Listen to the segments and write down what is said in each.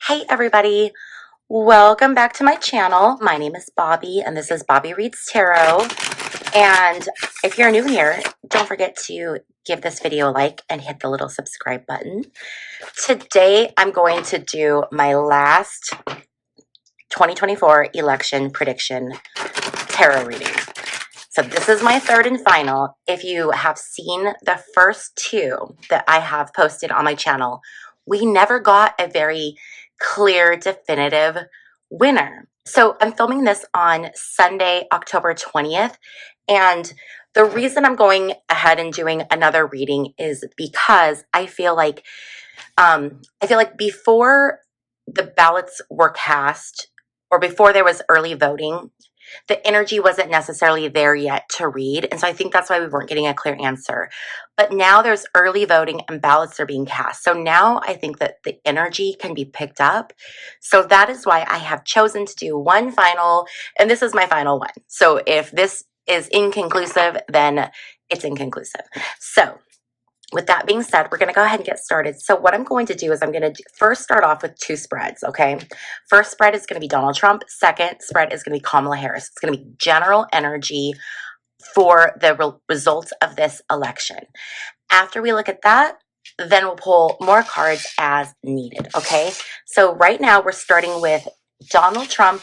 Hey everybody, welcome back to my channel. My name is Bobbie and this is Bobbie Reads Tarot. And if you're new here, don't forget to give this video a like and hit the little subscribe button. Today I'm going to do my last 2024 election prediction tarot reading. So this is my third and final. If you have seen the first two that I have posted on my channel, we never got a very clear, definitive winner. So I'm filming this on Sunday, October 20th. And the reason I'm going ahead and doing another reading is because I feel like before the ballots were cast or before there was early voting, the energy wasn't necessarily there yet to read. And so I think that's why we weren't getting a clear answer. But now there's early voting and ballots are being cast. So now I think that the energy can be picked up. So that is why I have chosen to do one final, and this is my final one. So if this is inconclusive, then it's inconclusive. So with that being said, we're going to go ahead and get started. So what I'm going to do is I'm going to first start off with two spreads, okay? First spread is going to be Donald Trump. Second spread is going to be Kamala Harris. It's going to be general energy for the results of this election. After we look at that, then we'll pull more cards as needed, okay? So right now we're starting with Donald Trump,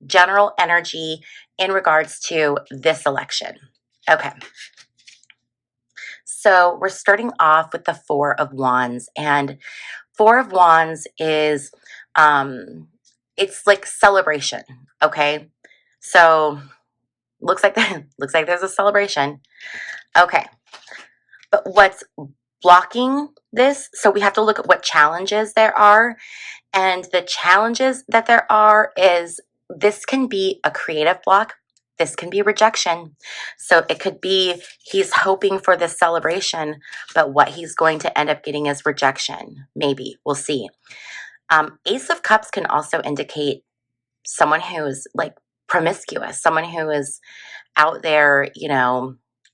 general energy in regards to this election. Okay. So we're starting off with the Four of Wands, and Four of Wands is, it's like celebration, okay? So looks like there's a celebration. Okay, but what's blocking this? So we have to look at what challenges there are, and the challenges that there are is this can be a creative block. This can be rejection. So it could be he's hoping for this celebration, but what he's going to end up getting is rejection. Maybe. We'll see. Ace of Cups can also indicate someone who is like promiscuous, someone who is out there,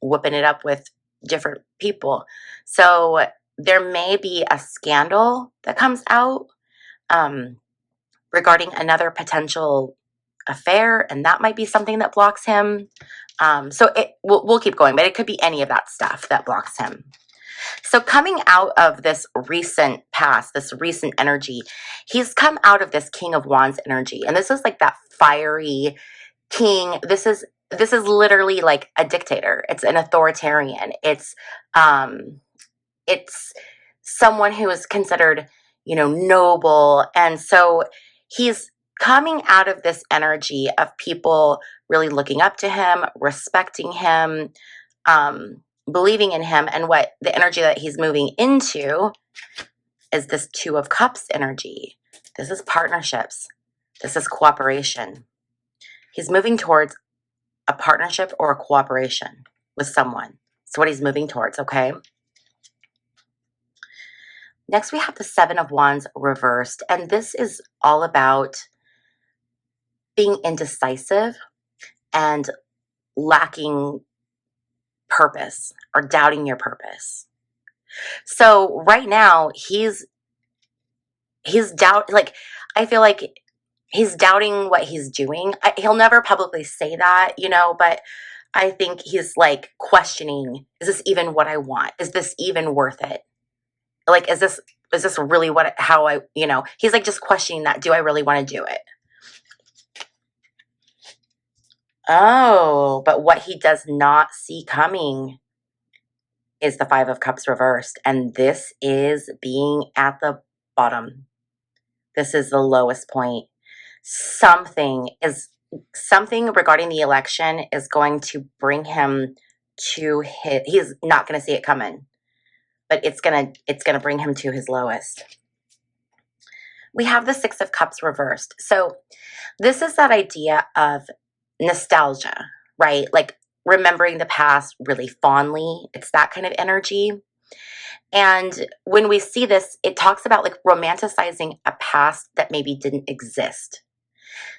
whooping it up with different people. So there may be a scandal that comes out regarding another potential affair, and that might be something that blocks him. So we'll keep going, but it could be any of that stuff that blocks him. So coming out of this recent past, this recent energy, he's come out of this King of Wands energy, and this is like that fiery king. This is literally like a dictator. It's an authoritarian. It's someone who is considered, noble, and so he's coming out of this energy of people really looking up to him, respecting him, believing in him, and what the energy that he's moving into is this Two of Cups energy. This is partnerships. This is cooperation. He's moving towards a partnership or a cooperation with someone. That's what he's moving towards, okay? Next, we have the Seven of Wands reversed, and this is all about being indecisive and lacking purpose or doubting your purpose. So right now he's I feel like he's doubting what he's doing. He'll never publicly say that, but I think he's like questioning, is this even what I want? Is this even worth it? Like, is this really he's like just questioning that. Do I really want to do it? Oh, but what he does not see coming is the Five of Cups reversed. And this is being at the bottom. This is the lowest point. Something regarding the election is going to bring him to he's not going to see it coming, but it's going to bring him to his lowest. We have the Six of Cups reversed. So this is that idea of nostalgia, right? Like remembering the past really fondly. It's that kind of energy. And when we see this, it talks about like romanticizing a past that maybe didn't exist.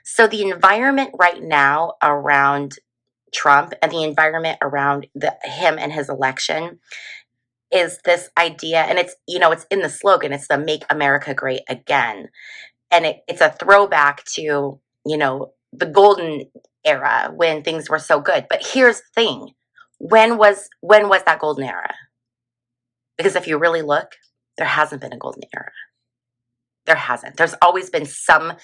So the environment right now around Trump and the environment around him and his election is this idea, and it's, it's in the slogan, it's the Make America Great Again. and it's a throwback to, the golden era when things were so good. But here's the thing. When was that golden era? Because if you really look, there hasn't been a golden era. There hasn't. There's always been some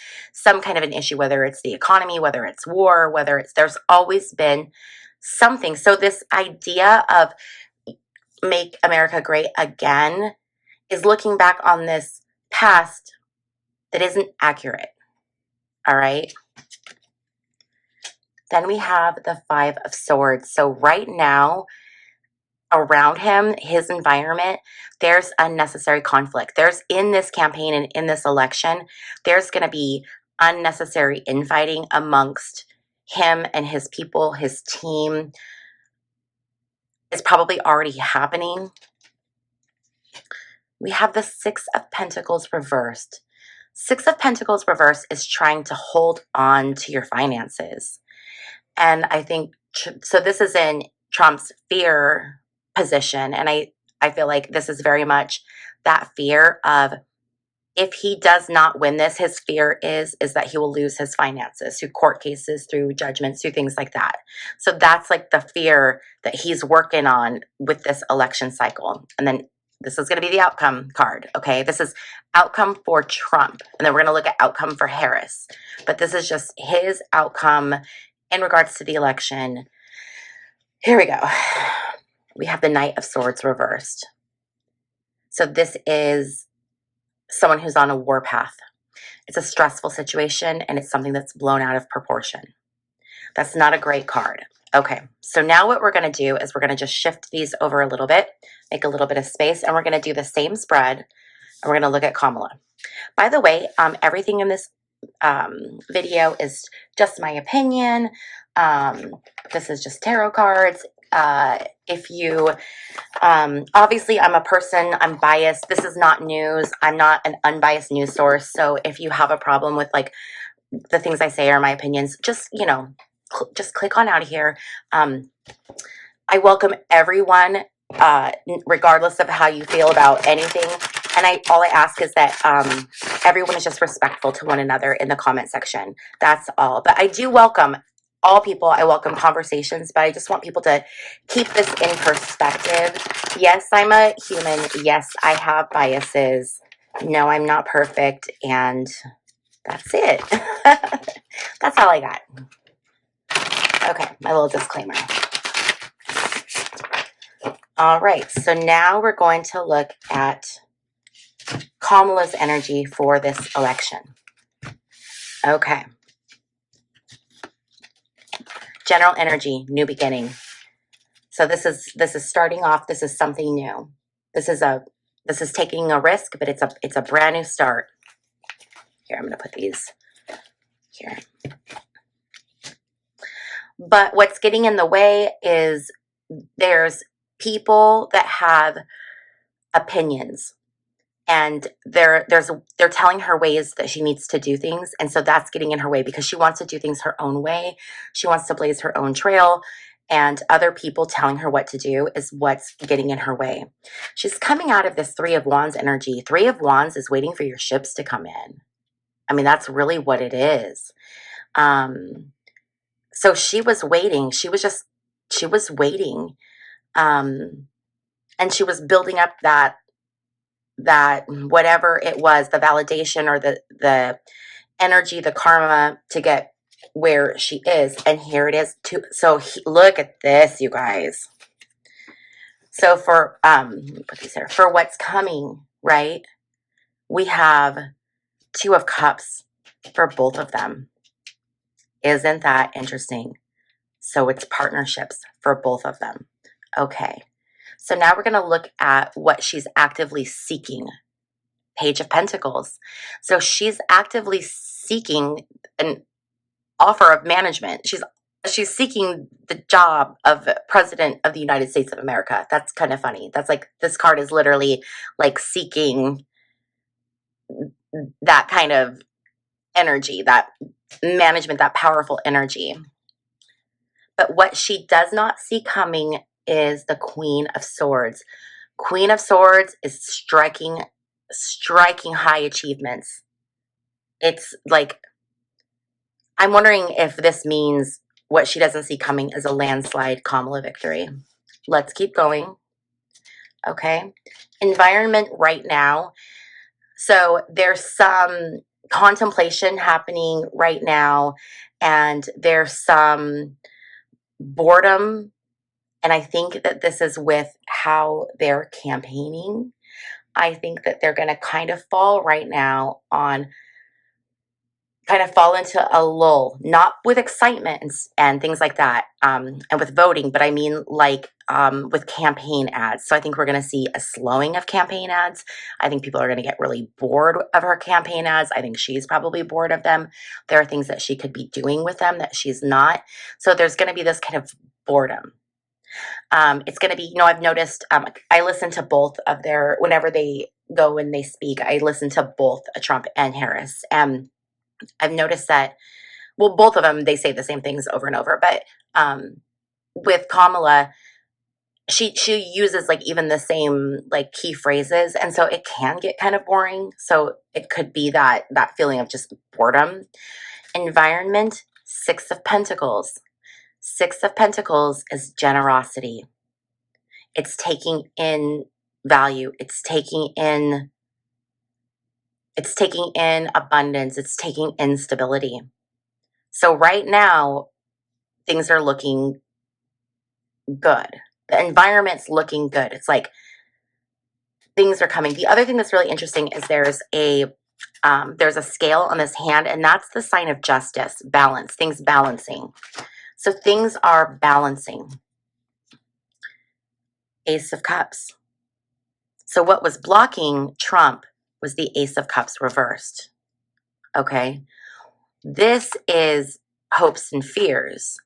kind of an issue, whether it's the economy, whether it's war, there's always been something. So this idea of make America great again is looking back on this past that isn't accurate. All right. Then we have the Five of Swords. So right now, around him, his environment, there's unnecessary conflict. There's in this campaign and in this election, there's going to be unnecessary infighting amongst him and his people, his team. It's probably already happening. We have the Six of Pentacles reversed. Six of Pentacles reversed is trying to hold on to your finances. And I think, so this is in Trump's fear position. And I feel like this is very much that fear of, if he does not win this, his fear is that he will lose his finances through court cases, through judgments, through things like that. So that's like the fear that he's working on with this election cycle. And then this is going to be the outcome card. Okay. This is outcome for Trump. And then we're going to look at outcome for Harris. But this is just his outcome in regards to the election. Here we go. We have the Knight of Swords reversed. So this is someone who's on a warpath. It's a stressful situation, and it's something that's blown out of proportion. That's not a great card. Okay, so now what we're going to do is we're going to just shift these over a little bit, make a little bit of space, and we're going to do the same spread, and we're going to look at Kamala. By the way, everything in this video is just my opinion. This is just tarot cards. If you, obviously I'm a person, I'm biased. This is not news. I'm not an unbiased news source. So if you have a problem with like the things I say are my opinions, just, just click on out of here. I welcome everyone, regardless of how you feel about anything. And all I ask is that everyone is just respectful to one another in the comment section. That's all. But I do welcome all people. I welcome conversations, but I just want people to keep this in perspective. Yes, I'm a human. Yes, I have biases. No, I'm not perfect. And that's it. That's all I got. Okay, my little disclaimer. All right, so now we're going to look at Kamala's energy for this election. Okay. General energy, new beginning. So this is starting off. This is something new. This is taking a risk, but it's a brand new start. Here, I'm going to put these here. But what's getting in the way is there's people that have opinions, and they're telling her ways that she needs to do things. And so that's getting in her way because she wants to do things her own way. She wants to blaze her own trail, and other people telling her what to do is what's getting in her way. She's coming out of this Three of Wands energy. Three of Wands is waiting for your ships to come in. I mean, that's really what it is. So she was waiting. She was waiting. And she was building up that whatever it was, the validation or the energy, the karma to get where she is. And here it is too. So look at this, you guys. So for, put these here, for what's coming, right? We have Two of Cups for both of them. Isn't that interesting? So it's partnerships for both of them. Okay. So now we're going to look at what she's actively seeking. Page of Pentacles. So she's actively seeking an offer of management. She's seeking the job of President of the United States of America. That's kind of funny. That's like, this card is literally like seeking that kind of energy, that management, that powerful energy. But what she does not see coming is the Queen of Swords. Queen of Swords is striking high achievements. It's like, I'm wondering if this means what she doesn't see coming is a landslide Kamala victory. Let's keep going. Okay. Environment right now. So there's some contemplation happening right now, and there's some boredom. And I think that this is with how they're campaigning. I think that they're going to kind of fall right now on, kind of fall into a lull, not with excitement and things like that, and with voting, but I mean like with campaign ads. So I think we're going to see a slowing of campaign ads. I think people are going to get really bored of her campaign ads. I think she's probably bored of them. There are things that she could be doing with them that she's not. So there's going to be this kind of boredom. It's going to be, I've noticed, I listen to both of their, whenever they go and they speak, I listen to both Trump and Harris. And I've noticed that, well, both of them, they say the same things over and over, but with Kamala, she uses like even the same like key phrases, and so it can get kind of boring. So it could be that feeling of just boredom. Environment, Six of Pentacles. Six of Pentacles is generosity. It's taking in value. It's taking in abundance. It's taking in stability. So right now, things are looking good. The environment's looking good. It's like things are coming. The other thing that's really interesting is there's a scale on this hand, and that's the sign of justice, balance, things balancing. So things are balancing. Ace of Cups. So what was blocking Trump was the Ace of Cups reversed. Okay. This is hopes and fears.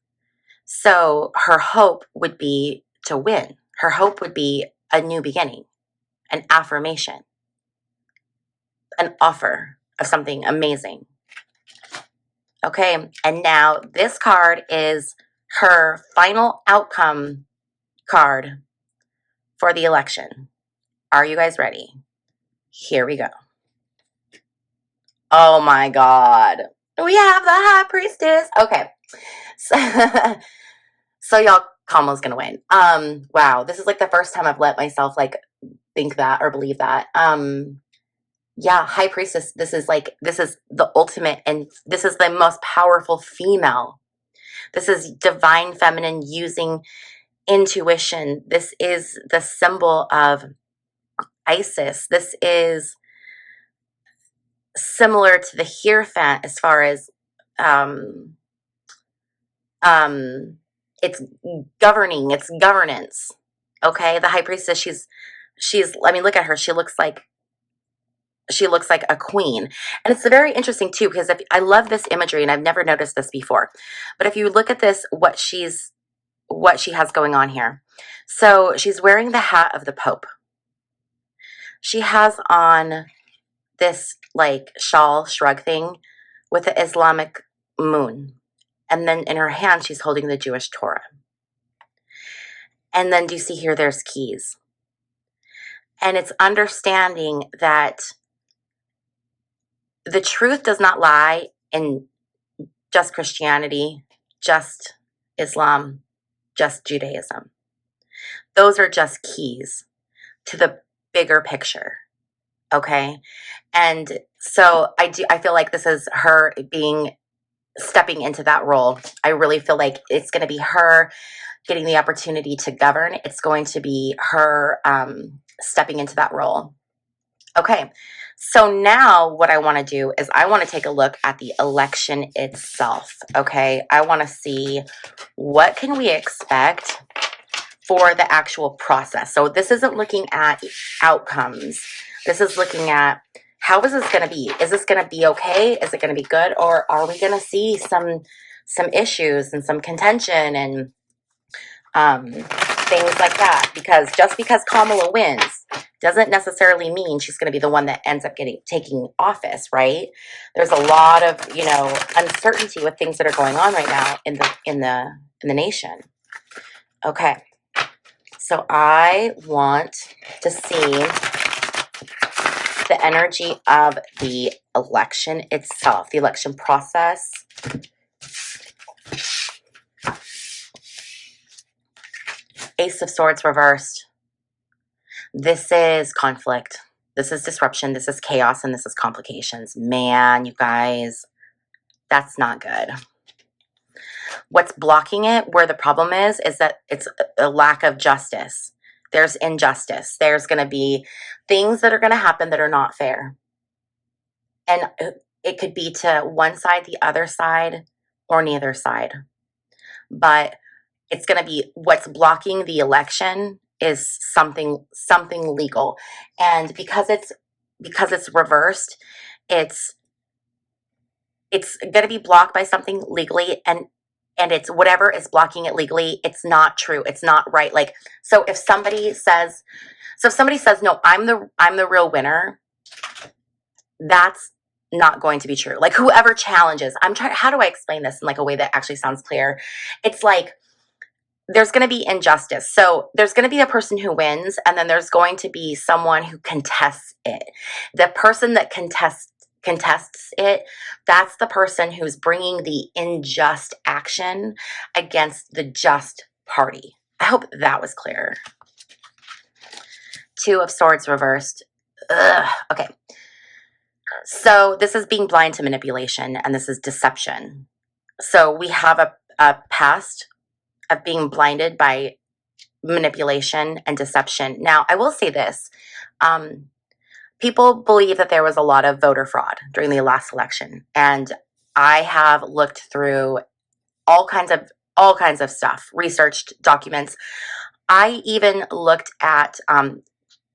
So her hope would be to win. Her hope would be a new beginning, an affirmation, an offer of something amazing. Okay. And now this card is her final outcome card for the election. Are you guys ready? Here we go. Oh my God. We have the High Priestess. Okay. So y'all, Kamala's gonna win. Wow. This is like the first time I've let myself like think that or believe that. Yeah, High Priestess, this is the ultimate, and this is the most powerful female. This is divine feminine using intuition. This is the symbol of Isis. This is similar to the Hierophant as far as it's governing, it's governance. Okay, the High Priestess, she's I mean, look at her. She looks like a queen. And it's very interesting too, because I love this imagery, and I've never noticed this before. But if you look at this, what she has going on here. So she's wearing the hat of the Pope. She has on this like shawl shrug thing with the Islamic moon. And then in her hand, she's holding the Jewish Torah. And then do you see here, there's keys. And it's understanding that the truth does not lie in just Christianity, just Islam, just Judaism. Those are just keys to the bigger picture. Okay. And so I feel like this is her stepping into that role. I really feel like it's going to be her getting the opportunity to govern. It's going to be her stepping into that role. Okay. So now what I want to do is I want to take a look at the election itself. Okay. I want to see what can we expect for the actual process. So this isn't looking at outcomes. This is looking at how is this going to be? Is this going to be okay? Is it going to be good? Or are we going to see some issues and some contention and things like that? Because just because Kamala wins doesn't necessarily mean she's going to be the one that ends up taking office, right? There's a lot of, uncertainty with things that are going on right now in the nation. Okay. So I want to see the energy of the election itself, the election process. Ace of Swords reversed. This is conflict. This is disruption. This is chaos, and this is complications. Man, you guys, that's not good. What's blocking it, where the problem is that it's a lack of justice. There's injustice. There's going to be things that are going to happen that are not fair. And it could be to one side, the other side, or neither side. But it's going to be what's blocking the election is something legal. And because it's reversed, it's going to be blocked by something legally, and it's whatever is blocking it legally, it's not true. It's not right. Like, so if somebody says, no, I'm the real winner, that's not going to be true. Like, whoever challenges, how do I explain this in like a way that actually sounds clear? It's like, there's going to be injustice. So there's going to be a person who wins, and then there's going to be someone who contests it. The person that contests it, that's the person who's bringing the unjust action against the just party. I hope that was clear. Two of Swords reversed. Ugh. Okay. So this is being blind to manipulation, and this is deception. So we have a past of being blinded by manipulation and deception. Now, I will say this. People believe that there was a lot of voter fraud during the last election, and I have looked through all kinds of stuff, researched documents. I even looked at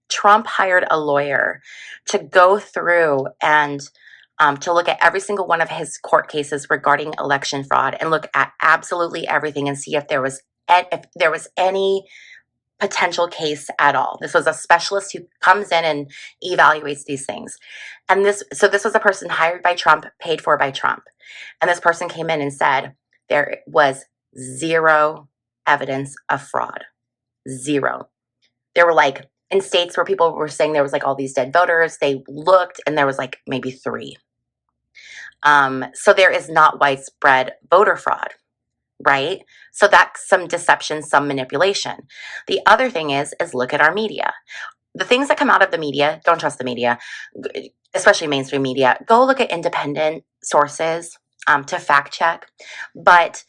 Trump hired a lawyer to go through and to look at every single one of his court cases regarding election fraud, and look at absolutely everything and see if there was any potential case at all. This was a specialist who comes in and evaluates these things. And this was a person hired by Trump, paid for by Trump. And this person came in and said there was zero evidence of fraud. Zero. There were like, in states where people were saying there was like all these dead voters, they looked and there was like maybe 3. So there is not widespread voter fraud. Right? So that's some deception, some manipulation. The other thing is look at our media. The things that come out of the media, don't trust the media, especially mainstream media. Go look at independent sources to fact check. But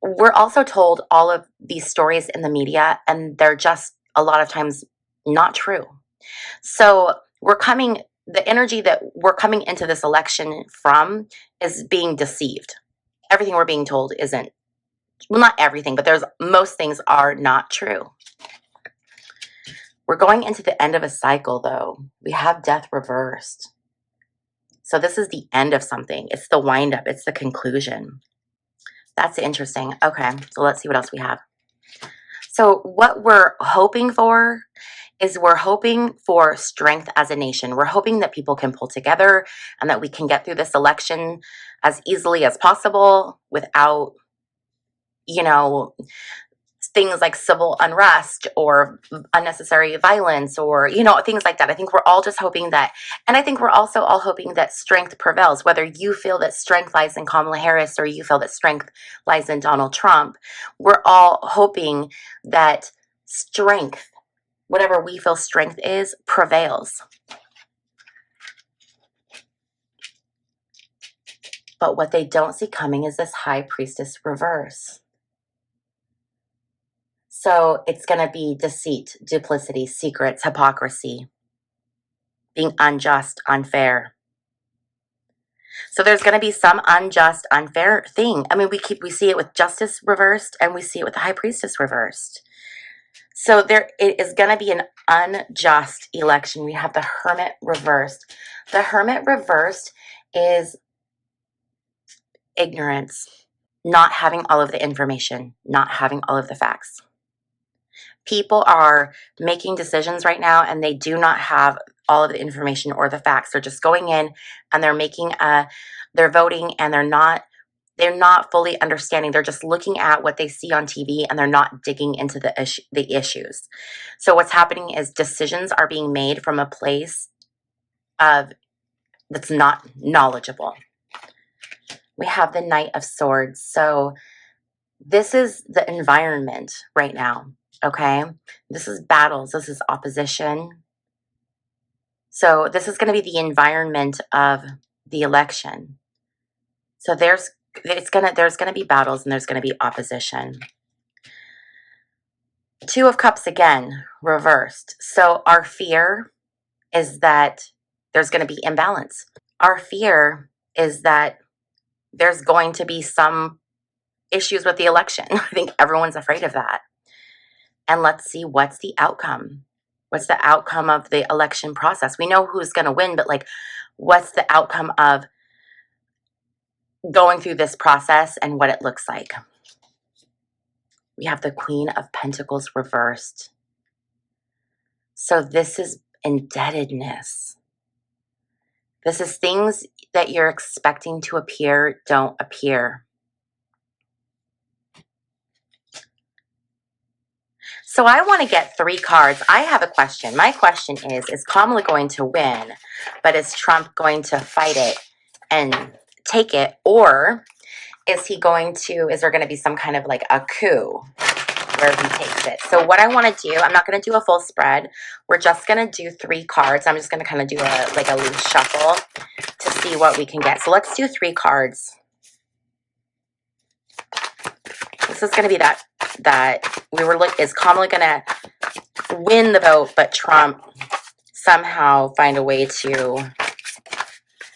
we're also told all of these stories in the media, and they're just a lot of times not true. So the energy that we're coming into this election from is being deceived. Everything we're being told isn't. Well, not everything, but most things are not true. We're going into the end of a cycle, though. We have death reversed. So this is the end of something. It's the wind up. It's the conclusion. That's interesting. Okay, so let's see what else we have. So what we're hoping for is we're hoping for strength as a nation. We're hoping that people can pull together and that we can get through this election as easily as possible without things like civil unrest or unnecessary violence or, things like that. I think we're all just hoping that, and I think we're also all hoping that strength prevails, whether you feel that strength lies in Kamala Harris or you feel that strength lies in Donald Trump. We're all hoping that strength, whatever we feel strength is, prevails. But what they don't see coming is this High Priestess reverse. So it's going to be deceit, duplicity, secrets, hypocrisy, being unjust, unfair. So there's going to be some unjust, unfair thing. I mean, we see it with Justice reversed, and we see it with the High Priestess reversed. So it is going to be an unjust election. We have the Hermit reversed. The Hermit reversed is ignorance, not having all of the information, not having all of the facts. People are making decisions right now, and they do not have all of the information or the facts. They're just going in and they're voting, and they're not fully understanding. They're just looking at what they see on TV, and they're not digging into the issues. So what's happening is decisions are being made from a place of that's not knowledgeable. We have the Knight of Swords. So this is the environment right now, okay? This is battles. This is opposition. So this is going to be the environment of the election. So there's going to be battles and there's going to be opposition. Two of Cups again, reversed. So our fear is that there's going to be imbalance. Our fear is that there's going to be some issues with the election. I think everyone's afraid of that. And let's see what's the outcome. What's the outcome of the election process? We know who's going to win, but like, what's the outcome of going through this process and what it looks like? We have the Queen of Pentacles reversed. So this is indebtedness. This is things that you're expecting to appear don't appear. So I want to get 3 cards. I have a question. My question is Kamala going to win, but is Trump going to fight it and take it? Or is there going to be some kind of like a coup where he takes it? So what I want to do, I'm not going to do a full spread. We're just going to do 3 cards. I'm just going to kind of do a loose shuffle to see what we can get. So let's do 3 cards. This is going to be that is Kamala going to win the vote, but Trump somehow find a way to,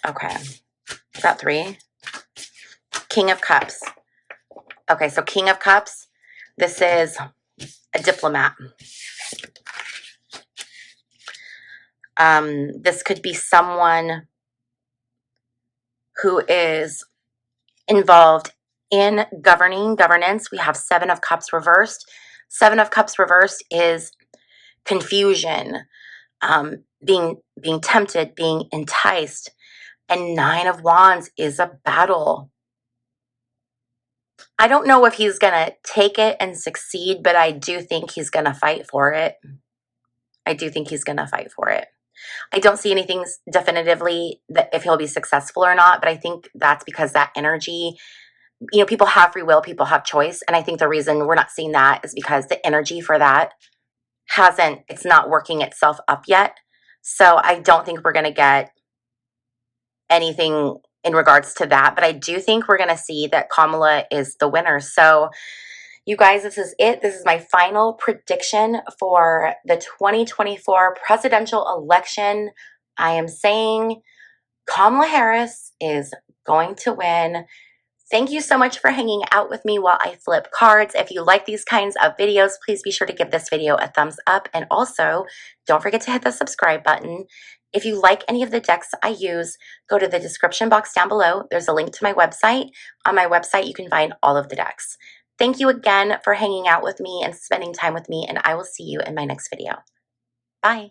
okay. Is that 3? King of Cups. Okay, so King of Cups, this is a diplomat. This could be someone who is involved in governance. We have 7 of Cups reversed. 7 of Cups reversed is confusion, being tempted, being enticed. And 9 of Wands is a battle. I don't know if he's going to take it and succeed, but I do think he's going to fight for it. I do think he's going to fight for it. I don't see anything definitively that if he'll be successful or not, but I think that's because that energy, you know, people have free will, people have choice. And I think the reason we're not seeing that is because the energy for that it's not working itself up yet. So I don't think we're going to get anything in regards to that. But I do think we're going to see that Kamala is the winner. So you guys, this is it. This is my final prediction for the 2024 presidential election. I am saying Kamala Harris is going to win. Thank you so much for hanging out with me while I flip cards. If you like these kinds of videos, please be sure to give this video a thumbs up. And also, don't forget to hit the subscribe button. If you like any of the decks I use, go to the description box down below. There's a link to my website. On my website, you can find all of the decks. Thank you again for hanging out with me and spending time with me, and I will see you in my next video. Bye.